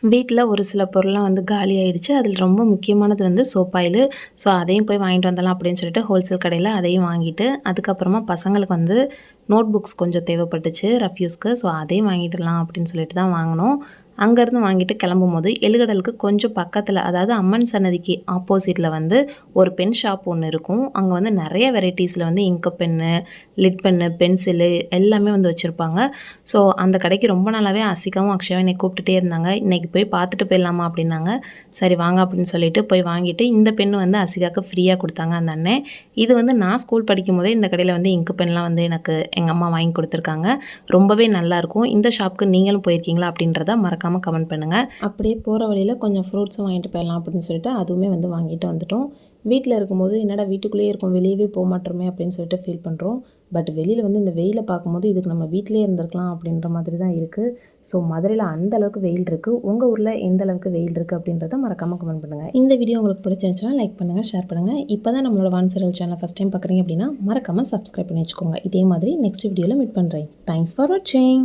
வீட்டில் ஒரு சில பொருள்லாம் வந்து காலி ஆயிடுச்சு. அதில் ரொம்ப முக்கியமானது வந்து சோப் ஆயிலு. ஸோ அதையும் போய் வாங்கிட்டு வந்துடலாம் அப்படின்னு சொல்லிட்டு ஹோல்சேல் கடையில் அதையும் வாங்கிட்டு, அதுக்கப்புறமா பசங்களுக்கு வந்து நோட் புக்ஸ் கொஞ்சம் தேவைப்பட்டுச்சு ரஃப் யூஸ்க்கு. ஸோ அதையும் வாங்கிடலாம் அப்படின்னு சொல்லிட்டு தான் வாங்கினோம். அங்கேருந்து வாங்கிட்டு கிளம்பும்போது எழுகடலுக்கு கொஞ்சம் பக்கத்தில், அதாவது அம்மன் சன்னதிக்கு ஆப்போசிட்டில் வந்து ஒரு பென் ஷாப் ஒன்று இருக்கும். அங்கே வந்து நிறைய வெரைட்டிஸில் வந்து இங்கு பென்னு, லிட் பென்னு, பென்சிலு எல்லாமே வந்து வச்சுருப்பாங்க. ஸோ அந்த கடைக்கு ரொம்ப நாளாகவே அசிகாவும் அக்ஷயாவும் என்னை கூப்பிட்டுட்டே இருந்தாங்க. இன்றைக்கி போய் பார்த்துட்டு போயிடலாமா அப்படின்னாங்க. சரி வாங்க அப்படின்னு சொல்லிட்டு போய் வாங்கிட்டு, இந்த பென் வந்து அசிகாவுக்கு ஃப்ரீயாக கொடுத்தாங்க அந்த அண்ணன். இது வந்து நான் ஸ்கூல் படிக்கும் போதே இந்த கடையில் வந்து இங்கு பென்லாம் வந்து எனக்கு எங்கள் அம்மா வாங்கி கொடுத்துருக்காங்க. ரொம்பவே நல்லாயிருக்கும். இந்த ஷாப்புக்கு நீங்களும் போயிருக்கீங்களா அப்படின்றத மறக்காமல் கமெண்ட் பண்ணுங்கள். அப்படியே போகிற வழியில் கொஞ்சம் ஃப்ரூட்ஸும் வாங்கிட்டு போயிடலாம் அப்படின்னு சொல்லிட்டு அதுவுமே வந்து வாங்கிட்டு வந்துட்டோம். வீட்டில் இருக்கும்போது என்னடா வீட்டுக்குள்ளேயே இருக்கும், வெளியவே போக மாட்டோமே அப்படின்னு சொல்லிட்டு ஃபீல் பண்ணுறோம். பட் வெளியில் வந்து இந்த வெயிலை பார்க்கும்போது இதுக்கு நம்ம வீட்டிலே இருந்திருக்கலாம் அப்படின்ற மாதிரி தான் இருக்குது. ஸோ மதுரையில் அந்த அளவுக்கு வெயில் இருக்குது. உங்கள் ஊரில் எந்த அளவுக்கு வெயில் இருக்குது அப்படின்றத மறக்காமல் கமெண்ட் பண்ணுங்கள். இந்த வீடியோ உங்களுக்கு பிடிச்சிருந்துச்சுன்னா லைக் பண்ணுங்கள், ஷேர் பண்ணுங்கள். இப்போ தான் நம்மளோட வான்சரல் சேனல் ஃபஸ்ட் டைம் பார்க்குறீங்க அப்படின்னா மறக்காமல் சப்ஸ்கிரைப் பண்ணி வச்சுக்கோங்க. இதே மாதிரி நெக்ஸ்ட் வீடியோவில் மீட் பண்ணுறேன். தேங்க்ஸ் ஃபார் வாட்சிங்.